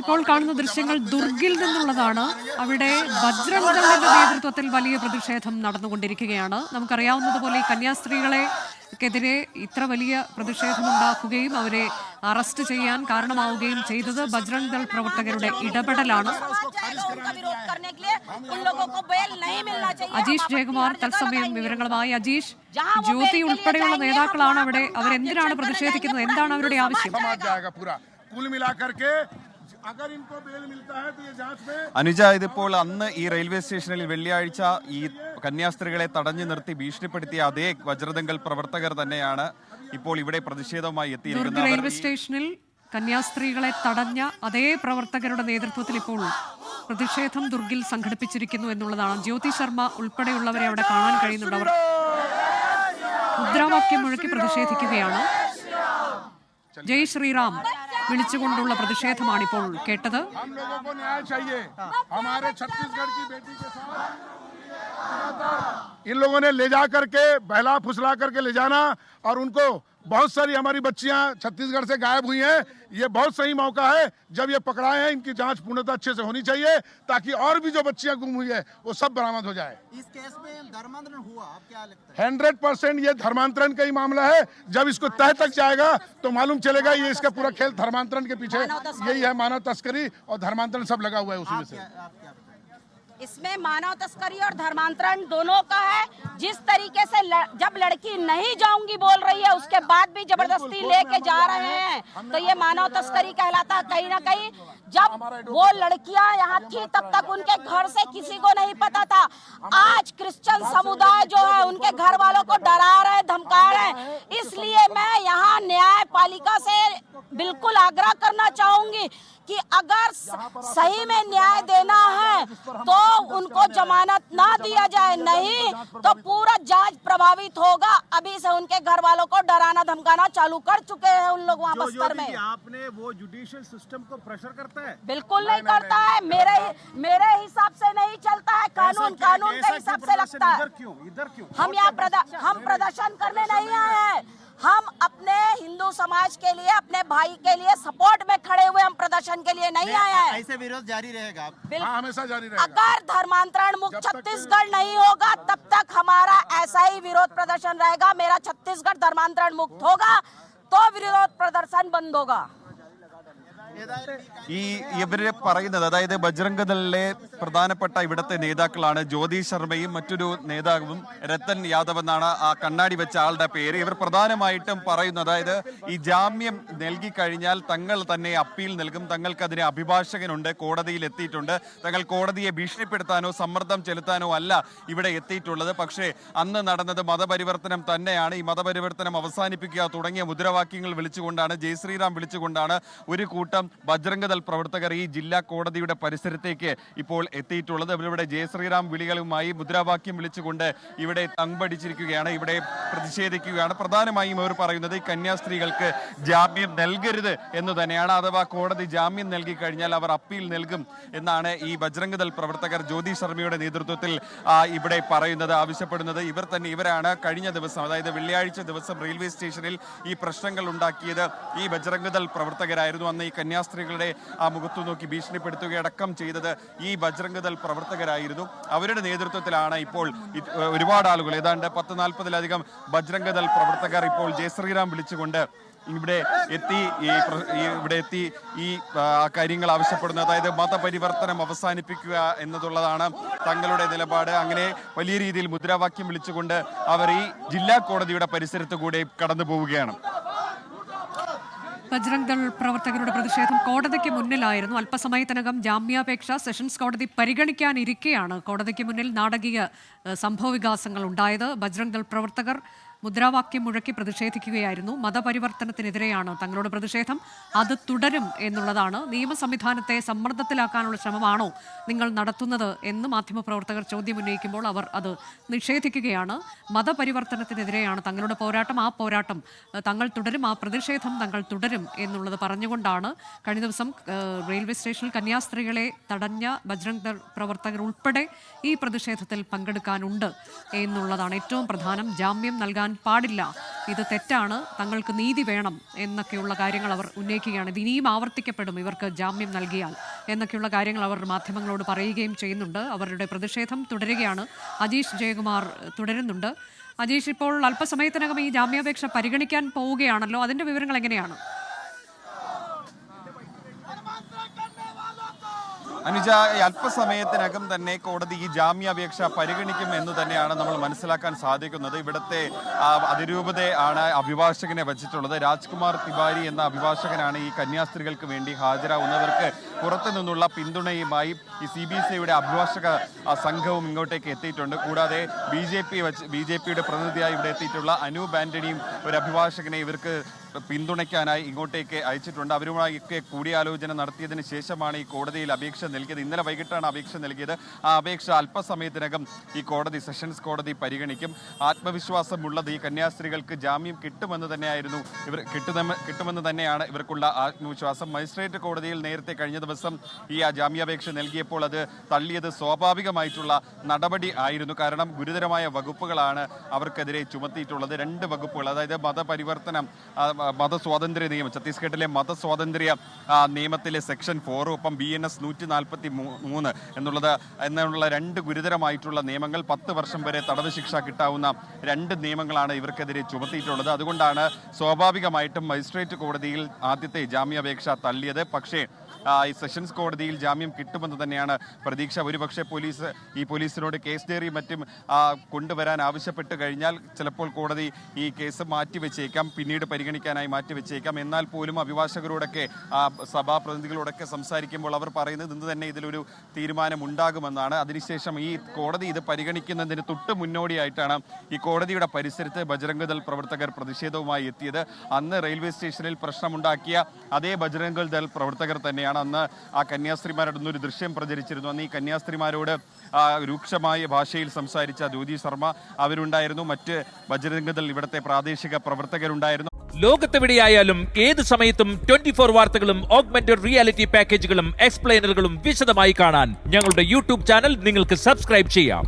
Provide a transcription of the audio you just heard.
ഇപ്പോൾ കാണുന്ന ദൃശ്യങ്ങൾ ദുർഗിൽ നിന്നുള്ളതാണ്. അവിടെ ബജ്രംഗ് ദളിന്റെ നേതൃത്വത്തിൽ വലിയ പ്രതിഷേധം നടന്നുകൊണ്ടിരിക്കുകയാണ്. നമുക്കറിയാവുന്നതുപോലെ ഈ കന്യാസ്ത്രീകളെക്കെതിരെ ഇത്ര വലിയ പ്രതിഷേധമുണ്ടാക്കുകയും അവരെ അറസ്റ്റ് ചെയ്യാൻ കാരണമാവുകയും ചെയ്തത് ബജ്രംഗ് ദൾ പ്രവർത്തകരുടെ ഇടപെടലാണ്. അജീഷ് ജയകുമാർ തത്സമയം വിവരങ്ങളുമായി. അജീഷ്, ജ്യോതി ഉൾപ്പെടെയുള്ള നേതാക്കളാണ് അവിടെ. അവരെന്തിനാണ് പ്രതിഷേധിക്കുന്നത്? എന്താണ് അവരുടെ ആവശ്യം? അനുജ, ഇതിപ്പോൾ അന്ന് ഈ റെയിൽവേ സ്റ്റേഷനിൽ വെള്ളിയാഴ്ച ഈ കന്യാസ്ത്രീകളെ തടഞ്ഞു നിർത്തി ഭീഷണിപ്പെടുത്തിയ അതേ വജ്രദംഗൽ പ്രവർത്തകർ തന്നെയാണ് ഇപ്പോൾ ഇവിടെ പ്രതിഷേധവുമായി എത്തിയിരിക്കുന്നത്. റെയിൽവേ സ്റ്റേഷനിൽ കന്യാസ്ത്രീകളെ തടഞ്ഞ അതേ പ്രവർത്തകരുടെ നേതൃത്വത്തിൽ ഇപ്പോൾ പ്രതിഷേധം ദുർഗിൽ സംഘടിപ്പിച്ചിരിക്കുന്നു എന്നുള്ളതാണ്. ജ്യോതി ശർമ്മ ഉൾപ്പെടെയുള്ളവരെ അവിടെ കാണാൻ കഴിയുന്നുണ്ട്. അവർ മുദ്രാവാക്യം മുഴക്കി പ്രതിഷേധിക്കുകയാണ്. ജയ് ശ്രീറാം വിളിച്ചുകൊണ്ടുള്ള പ്രതിഷേധമാണ് ഇപ്പോൾ കേട്ടത്. इन लोगों ने ले जा करके बहला फुसला करके ले जाना और उनको बहुत सारी हमारी बच्चियां छत्तीसगढ़ से गायब हुई हैं। ये बहुत सही मौका है, जब ये पकड़ाए हैं इनकी जांच पूर्णतः अच्छे से होनी चाहिए ताकि और भी जो बच्चियां गुम हुई है वो सब बरामद हो जाए। इस केस में धर्मांतरण हुआ, आप क्या लगता है? 100% ये धर्मांतरण का ही मामला है। जब इसको तह तक जाएगा तो मालूम चलेगा ये इसका पूरा खेल धर्मांतरण के पीछे यही है। मानव तस्करी और धर्मांतरण सब लगा हुआ है उसी में से। इसमें मानव तस्करी और धर्मांतरण दोनों का है। जिस तरीके से जब लड़की नहीं जाऊंगी बोल रही है उसके बाद भी जबरदस्ती लेके जा रहे हैं तो ये मानव तस्करी कहलाता है। कहीं ना कहीं जब वो लड़कियां यहाँ थी तब तक उनके घर से किसी को नहीं पता था। आज क्रिश्चियन समुदाय जो है उनके घर वालों को डरा रहे, धमका रहे। इसलिए मैं यहाँ न्यायपालिका से बिल्कुल आग्रह करना चाहूंगी कि अगर सही में न्याय देना है तो उनको जमानत ना दिया जाए, नहीं तो पूरा जांच प्रभावित होगा। अभी से उनके घर वालों को डराना धमकाना चालू कर चुके हैं उन लोग वहाँ बस्तर में। आपने वो जुडिशियल सिस्टम को प्रेशर करता है? बिल्कुल नहीं करता है। मेरे हिसाब से नहीं चलता है। कानून के हिसाब से लगता है। इधर क्यों? हम यहाँ प्रदर्शन करने नहीं आए हैं। हम अपने हिंदू समाज के लिए, अपने भाई के लिए सपोर्ट में खड़े हुए, हम प्रदर्शन के लिए नहीं आए हैं। ऐसे विरोध जारी रहेगा? हमेशा जारी रहेगा। अगर धर्मांतरण मुक्त छत्तीसगढ़ नहीं होगा तब तक हमारा ऐसा ही विरोध प्रदर्शन रहेगा। मेरा छत्तीसगढ़ धर्मांतरण मुक्त होगा तो विरोध प्रदर्शन बंद होगा। ഈ ഇവര് പറയുന്നത്, അതായത് ബജ്രംഗ് ദളിലെ പ്രധാനപ്പെട്ട ഇവിടുത്തെ നേതാക്കളാണ് ജ്യോതി ശർമ്മയും മറ്റൊരു നേതാവും രത്തൻ യാദവ് എന്നാണ് ആ കണ്ണാടി വെച്ച ആളുടെ പേര്. ഇവർ പ്രധാനമായിട്ടും പറയുന്നു, അതായത് ഈ ജാമ്യം നൽകി കഴിഞ്ഞാൽ തങ്ങൾ തന്നെ അപ്പീൽ നൽകും, തങ്ങൾക്ക് അതിന് അഭിഭാഷകനുണ്ട്, കോടതിയിൽ എത്തിയിട്ടുണ്ട്, തങ്ങൾ കോടതിയെ ഭീഷണിപ്പെടുത്താനോ സമ്മർദ്ദം ചെലുത്താനോ അല്ല ഇവിടെ എത്തിയിട്ടുള്ളത്. പക്ഷേ അന്ന് നടന്നത് മതപരിവർത്തനം തന്നെയാണ്. ഈ മതപരിവർത്തനം അവസാനിപ്പിക്കുക തുടങ്ങിയ മുദ്രാവാക്യങ്ങൾ വിളിച്ചുകൊണ്ടാണ്, ജയ് ശ്രീറാം വിളിച്ചുകൊണ്ടാണ് ഒരു കൂട്ടം ബജ്രംഗ് ദൾ പ്രവർത്തകർ ഈ ജില്ലാ കോടതിയുടെ പരിസരത്തേക്ക് ഇപ്പോൾ എത്തിയിട്ടുള്ളത്. ഇവരുടെ ജയ ശ്രീറാം വിളികളുമായി മുദ്രാവാക്യം വിളിച്ചുകൊണ്ട് ഇവിടെ തമ്പടിച്ചിരിക്കുകയാണ്, ഇവിടെ പ്രതിഷേധിക്കുകയാണ്. പ്രധാനമായും അവർ പറയുന്നത് ഈ കന്യാസ്ത്രീകൾക്ക് ജാമ്യം നൽകരുത് എന്ന് തന്നെയാണ്. അഥവാ കോടതി ജാമ്യം നൽകി കഴിഞ്ഞാൽ അവർ അപ്പീൽ നൽകും എന്നാണ് ഈ ബജ്രംഗ് ദൾ പ്രവർത്തകർ ജ്യോതി ശർമ്മയുടെ നേതൃത്വത്തിൽ ഇവിടെ പറയുന്നത്, ആവശ്യപ്പെടുന്നത്. ഇവരാണ് കഴിഞ്ഞ ദിവസം, അതായത് വെള്ളിയാഴ്ച ദിവസം റെയിൽവേ സ്റ്റേഷനിൽ ഈ പ്രശ്നങ്ങൾ ഉണ്ടാക്കിയത് ഈ ബജ്രംഗ് ദൾ പ്രവർത്തകരായിരുന്നു. അന്ന് ഈ കന്യാസ്ത്രീകളുടെ ആ മുഖത്തു നോക്കി ഭീഷണിപ്പെടുത്തുകയടക്കം ചെയ്തത് ഈ ബജ്രംഗ് ദൾ പ്രവർത്തകരായിരുന്നു. അവരുടെ നേതൃത്വത്തിലാണ് ഇപ്പോൾ ഒരുപാട് ആളുകൾ, ഏതാണ്ട് 10-40-ലധികം ബജ്രംഗ് ദൾ പ്രവർത്തകർ ഇപ്പോൾ ജയ് ശ്രീറാം വിളിച്ചുകൊണ്ട് ഇവിടെ എത്തി ഈ കാര്യങ്ങൾ ആവശ്യപ്പെടുന്നത്. അതായത് മതപരിവർത്തനം അവസാനിപ്പിക്കുക എന്നതുള്ളതാണ് തങ്ങളുടെ നിലപാട്. അങ്ങനെ വലിയ രീതിയിൽ മുദ്രാവാക്യം വിളിച്ചുകൊണ്ട് അവർ ഈ ജില്ലാ കോടതിയുടെ പരിസരത്ത് കൂടെ കടന്നു പോവുകയാണ്. ബജ്രംഗ് ദൾ പ്രവർത്തകരുടെ പ്രതിഷേധം കോടതിക്ക് മുന്നിലായിരുന്നു. അല്പസമയത്തിനകം ജാമ്യാപേക്ഷ സെഷൻസ് കോടതി പരിഗണിക്കാനിരിക്കെയാണ് കോടതിക്ക് മുന്നിൽ നാടകീയ സംഭവവികാസങ്ങൾ ഉണ്ടായത്. ബജ്രംഗ് ദൾ പ്രവർത്തകർ മുദ്രാവാക്യം മുഴക്കി പ്രതിഷേധിക്കുകയായിരുന്നു. മതപരിവർത്തനത്തിനെതിരെയാണ് തങ്ങളുടെ പ്രതിഷേധം, അത് തുടരും എന്നുള്ളതാണ്. നിയമ സംവിധാനത്തെ സമ്മർദ്ദത്തിലാക്കാനുള്ള ശ്രമമാണോ നിങ്ങൾ നടത്തുന്നത് എന്ന് മാധ്യമപ്രവർത്തകർ ചോദ്യം ഉന്നയിക്കുമ്പോൾ അവർ അത് നിഷേധിക്കുകയാണ്. മതപരിവർത്തനത്തിനെതിരെയാണ് തങ്ങളുടെ പോരാട്ടം, ആ പോരാട്ടം തങ്ങൾ തുടരും, ആ പ്രതിഷേധം തങ്ങൾ തുടരും എന്നുള്ളത് പറഞ്ഞുകൊണ്ടാണ് കഴിഞ്ഞ ദിവസം റെയിൽവേ സ്റ്റേഷനിൽ കന്യാസ്ത്രീകളെ തടഞ്ഞ ബജ്രംഗ് ദൾ പ്രവർത്തകർ ഉൾപ്പെടെ ഈ പ്രതിഷേധത്തിൽ പങ്കെടുക്കാനുണ്ട് എന്നുള്ളതാണ് ഏറ്റവും പ്രധാനം. ജാമ്യം നൽകാൻ ചെയ്യാൻ പാടില്ല, ഇത് തെറ്റാണ്, തങ്ങൾക്ക് നീതി വേണം എന്നൊക്കെയുള്ള കാര്യങ്ങൾ അവർ ഉന്നയിക്കുകയാണ്. ഇത് ഇനിയും ആവർത്തിക്കപ്പെടും ഇവർക്ക് ജാമ്യം നൽകിയാൽ എന്നൊക്കെയുള്ള കാര്യങ്ങൾ അവർ മാധ്യമങ്ങളോട് പറയുകയും ചെയ്യുന്നുണ്ട്. അവരുടെ പ്രതിഷേധം തുടരുകയാണ്. അജീഷ് ജയകുമാർ തുടരുന്നുണ്ട്. അജീഷ്, ഇപ്പോൾ അല്പസമയത്തിനകം ഈ ജാമ്യാപേക്ഷ പരിഗണിക്കാൻ പോവുകയാണല്ലോ, അതിന്റെ വിവരങ്ങൾ എങ്ങനെയാണ്? അനുജ, അല്പസമയത്തിനകം തന്നെ കോടതി ഈ ജാമ്യാപേക്ഷ പരിഗണിക്കും എന്ന് തന്നെയാണ് നമ്മൾ മനസ്സിലാക്കാൻ സാധിക്കുന്നത്. ഇവിടുത്തെ അതിരൂപതയാണ് അഭിഭാഷകനെ വച്ചിട്ടുള്ളത്. രാജ്കുമാർ തിവാരി എന്ന അഭിഭാഷകനാണ് ഈ കന്യാസ്ത്രീകൾക്ക് വേണ്ടി ഹാജരാകുന്നവർക്ക് പുറത്തു നിന്നുള്ള പിന്തുണയുമായി ഈ CBCയുടെ അഭിഭാഷക സംഘവും ഇങ്ങോട്ടേക്ക് എത്തിയിട്ടുണ്ട്. കൂടാതെ BJPയുടെ പ്രതിനിധിയായി ഇവിടെ എത്തിയിട്ടുള്ള അനൂപ് ആന്റണിയും ഒരു അഭിഭാഷകനെ ഇവർക്ക് പിന്തുണയ്ക്കാനായി ഇങ്ങോട്ടേക്ക് അയച്ചിട്ടുണ്ട്. അവരുമായൊക്കെ കൂടിയാലോചന നടത്തിയതിന് ശേഷമാണ് ഈ കോടതിയിൽ അപേക്ഷ നൽകിയത്. ഇന്നലെ വൈകിട്ടാണ് അപേക്ഷ നൽകിയത്. ആ അപേക്ഷ അല്പസമയത്തിനകം ഈ കോടതി, സെഷൻസ് കോടതി പരിഗണിക്കും. ആത്മവിശ്വാസമുള്ളത് ഈ കന്യാസ്ത്രീകൾക്ക് ജാമ്യം കിട്ടുമെന്ന് തന്നെയാണ് ഇവർക്കുള്ള ആത്മവിശ്വാസം. മജിസ്ട്രേറ്റ് കോടതിയിൽ നേരത്തെ കഴിഞ്ഞ ദിവസം ഈ ജാമ്യാപേക്ഷ നൽകിയപ്പോൾ അത് തള്ളിയത് സ്വാഭാവികമായിട്ടുള്ള നടപടി ആയിരുന്നു. കാരണം ഗുരുതരമായ വകുപ്പുകളാണ് അവർക്കെതിരെ ചുമത്തിയിട്ടുള്ളത്. 2 വകുപ്പുകൾ, അതായത് മതപരിവർത്തനം, മതസ്വാതന്ത്ര്യ നിയമം, ഛത്തീസ്ഗഡിലെ മതസ്വാതന്ത്ര്യ നിയമത്തിലെ സെക്ഷൻ 4, ഒപ്പം BNS 143 എന്നുള്ള 2 ഗുരുതരമായിട്ടുള്ള നിയമങ്ങൾ, 10 വർഷം വരെ തടവ് ശിക്ഷ കിട്ടാവുന്ന 2 നിയമങ്ങളാണ് ഇവർക്കെതിരെ ചുമത്തിയിട്ടുള്ളത്. അതുകൊണ്ടാണ് സ്വാഭാവികമായിട്ടും മജിസ്ട്രേറ്റ് കോടതിയിൽ ആദ്യത്തെ ജാമ്യാപേക്ഷ തള്ളിയത്. പക്ഷേ ഈ സെഷൻസ് കോടതിയിൽ ജാമ്യം കിട്ടുമെന്ന് തന്നെയാണ് പ്രതീക്ഷ. ഒരുപക്ഷെ പോലീസിനോട് കേസ് ഡയറി മറ്റും കൊണ്ടുവരാൻ ആവശ്യപ്പെട്ട് കഴിഞ്ഞാൽ ചിലപ്പോൾ കോടതി ഈ കേസ് മാറ്റിവെച്ചേക്കാം, പിന്നീട് പരിഗണിക്കാനായി മാറ്റിവെച്ചേക്കാം. എന്നാൽ പോലും അഭിഭാഷകരോടൊക്കെ, സഭാപ്രതിനിധികളോടൊക്കെ സംസാരിക്കുമ്പോൾ അവർ പറയുന്നത് ഇന്ന് തന്നെ ഇതിലൊരു തീരുമാനം ഉണ്ടാകുമെന്നാണ്. അതിനുശേഷം ഈ കോടതി ഇത് പരിഗണിക്കുന്നതിന് തൊട്ട് മുന്നോടിയായിട്ടാണ് ഈ കോടതിയുടെ പരിസരത്ത് ബജ്രംഗ് ദൾ പ്രവർത്തകർ പ്രതിഷേധവുമായി എത്തിയത്. അന്ന് റെയിൽവേ സ്റ്റേഷനിൽ പ്രശ്നമുണ്ടാക്കിയ അതേ ബജ്രംഗ് ദൾ പ്രവർത്തകർ തന്നെയാണ് അന്ന് ആ കന്യാസ്ത്രീമാരോടൊന്നൊരു ദൃശ്യം പ്രചരിച്ചിരുന്നു. അന്ന് ഈ കന്യാസ്ത്രീമാരോട് രൂക്ഷമായ ഭാഷയിൽ സംസാരിച്ച ജ്യോതി ശർമ്മ അവരുണ്ടായിരുന്നു. മറ്റ് ബജ്രംഗ് ദൾ ഇവിടുത്തെ പ്രാദേശിക പ്രവർത്തകരുണ്ടായിരുന്നു. ലോകത്തെവിടെയായാലും ഏത് സമയത്തും 24 വാർത്തകളും ഓഗ്മെന്റഡ് റിയാലിറ്റി പാക്കേജുകളും എക്സ്പ്ലെയിനറുകളും വിശദമായി കാണാൻ ഞങ്ങളുടെ YouTube ചാനൽ നിങ്ങൾക്ക് സബ്സ്ക്രൈബ് ചെയ്യാം.